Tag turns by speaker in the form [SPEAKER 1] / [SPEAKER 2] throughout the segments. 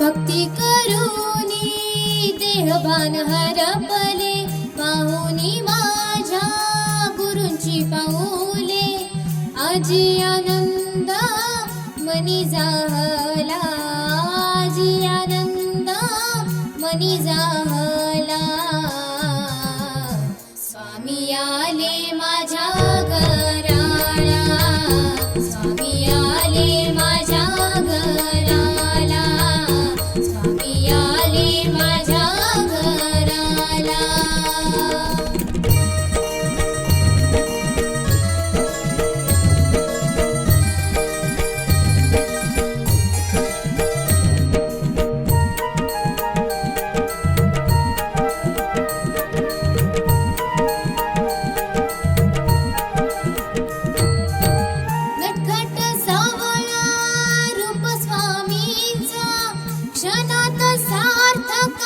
[SPEAKER 1] भक्ती करूनी देहभान हरपले, पाहुनी माझ्या गुरूंची पाऊले. आजी आनंद मनी झाला, आजी आनंद मनी झाला. स्वामी आले माझ्या घराला, स्वामी आले माझ्या घराला, स्वामी आले माझ्या घराला. नटखट सावळा रूप स्वामींचा, क्षणात सार्थक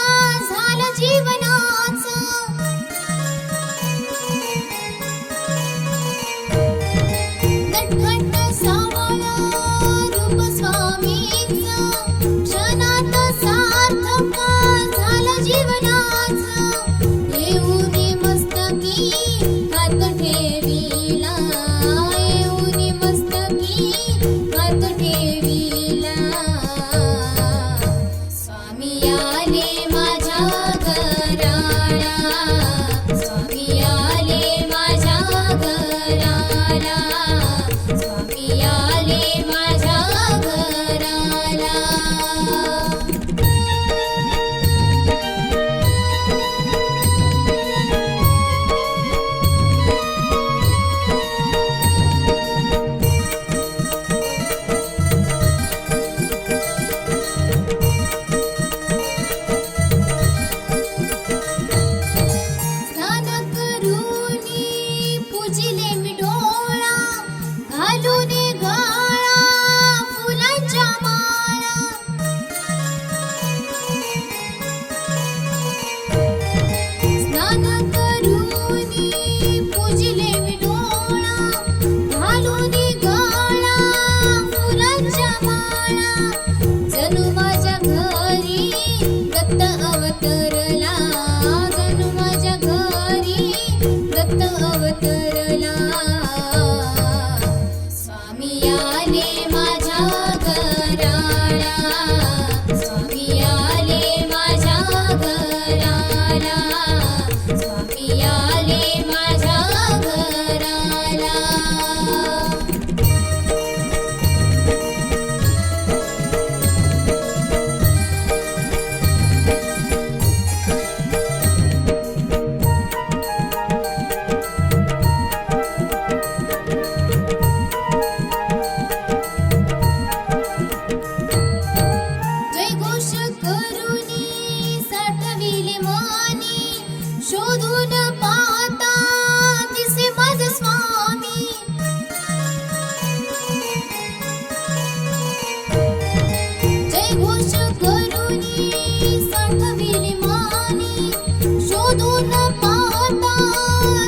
[SPEAKER 1] झालं जीवनाचं. नटखट सावळा रूप स्वामींचा, क्षणात सार्थक झालं जीवनाचं. येऊनी मस्तकी हात ठेविला, येऊनी मस्तकी हात ठेविला. स्वामी आले माझ्या घराला, स्वामी आले माझ्या घराला, स्वामी आले माझ्या घराला. स्नान करूनी पूजिले मी डोळा, घालूनी गळा फुलांच्या माळा. स्नान करूनी पूजिले मी डोळा, घालूनी गळा फुलांच्या माळा. जणू माझ्या घरी दत्त अवतरला, जणू माझ्या घरी दत्त अवतरला. स्वामी आले माझ्या घराला, स्वामी आले माझ्या घराला, स्वामी आले माझ्या घराला. जयघोष करूनी साठविले मानी, शोधून पाहता दिसे माझे स्वामी. जयघोष करूनी साठविले मानी, शोधून पाहता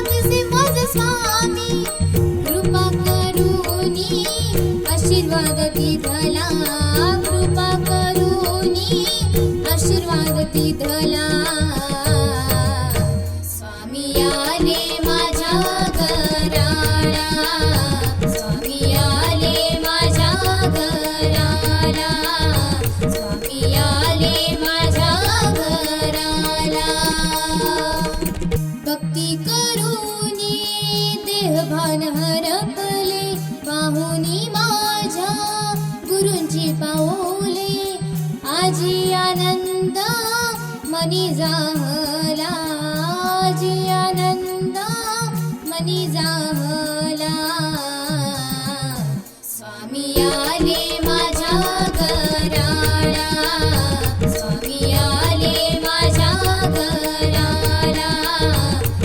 [SPEAKER 1] दिसे माझे स्वामी. कृपा करूनी आशीर्वाद दिधला, कृपा करूनी आशीर्वाद दिधला. स्वामी आले माझ्या घराला, स्वामी आले माझ्या घराला, स्वामी आले माझ्या घराला. भक्ती करूनी देहभान हरपले, पाहुनी माझ्या गुरूंची पाऊले. आजी आनंद मनी झाला, आजी आनंद मनी झाला. स्वामी आले माझ्या घराला, स्वामी आले माझ्या घराला,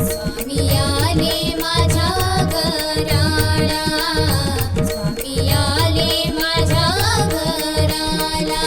[SPEAKER 1] स्वामी आले माझ्या घराला, स्वामी आले माझ्या घराला.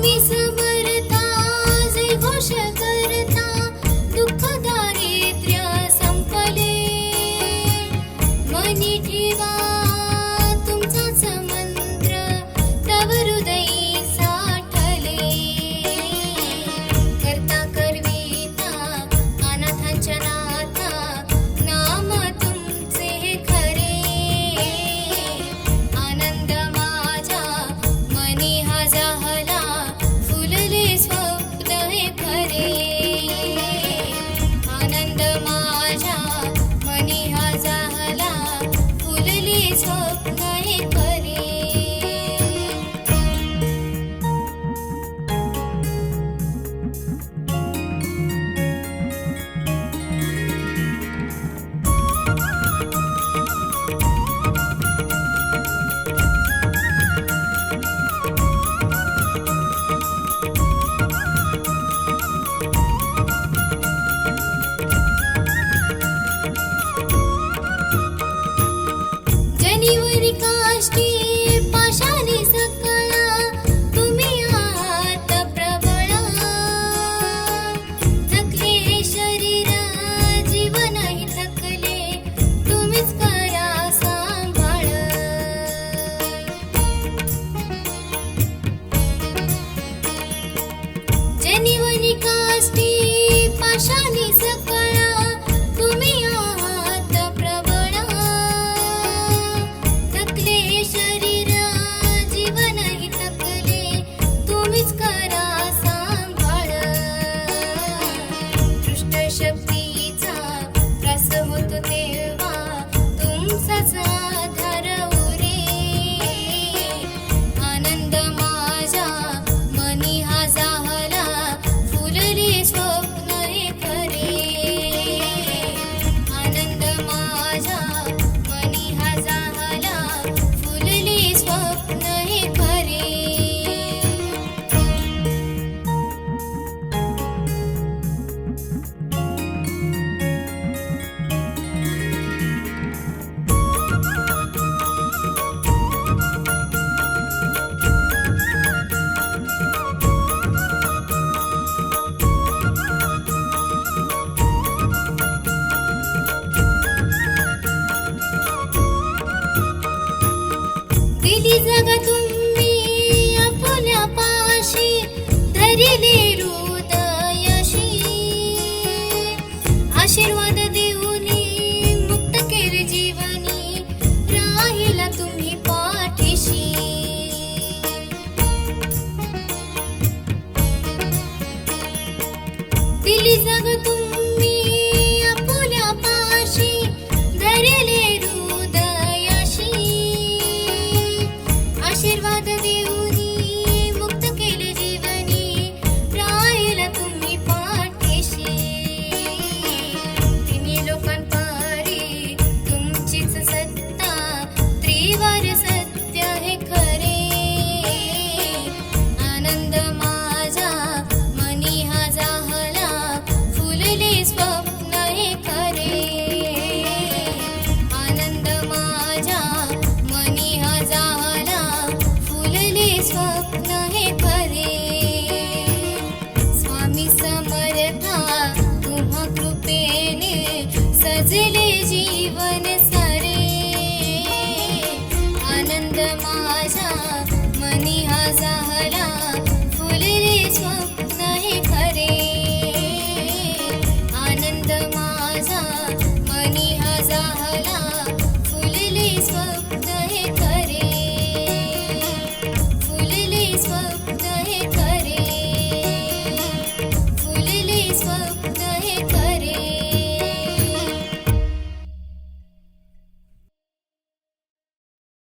[SPEAKER 1] स्वामी समर्था जय घोष करता दुःख दारिद्र्य संपले मनी ठेवा तुमचाच मंत्र तव हृदयी साठले करता करविता अनाथांच्या नाथा नाम तुमचे खरे आनंद माझ्या मनी हा जाहला फुलले स्वप्न हे खरे आनंद माझ्या मनी हा जाहला फुलले स्वप्न हे खरे जनिवरी काष्टी पाशाने सकळा तुम्ही आहात प्रबळा थकले हे शरीर जीवनही थकले तुम्हीच करा सांभाळ जनिवरी काष्टी पाशाने सकळा तुम्ही आहात प्रबळा थकले शरीर जीवनही थकले तुम्हीच करा सांभाळ दृष्ट शक्तीचा त्रास होतो तेव्हा तुमचाच आधार उरे आनंद माझ्या मनी हा जाहला फुलले स्वप्न हे खरे आनंद माझ्या मनी हा जाहला फुलले स्वप्न हे खरे दिली जग तुम्ही आपुल्या पाशी धरिले हृदयशी आशीर्वाद देऊनी मुक्त केले जीवनी राहिला तुम्ही पाठीशी दिली जग तुम्ही आपुल्या पाशी धरिले हृदयशी आशीर्वाद देऊनी मुक्त केले जीवनी राहिला तुम्ही पाठीशी तिन्ही लोकांपारी तुमचीच सत्ता त्रिवार सत्य हे खरे आनंद माझा मनी हा जाहला फुलले स्वप्न हे खरे आनंद माझ्या मनी हा जाहला फुलले स्वप्न हे खरे स्वामी समर्था तुम्हा कृपेने सजले जीवन सारे आनंद माझ्या मनी हा जाहला फुलले स्वप्न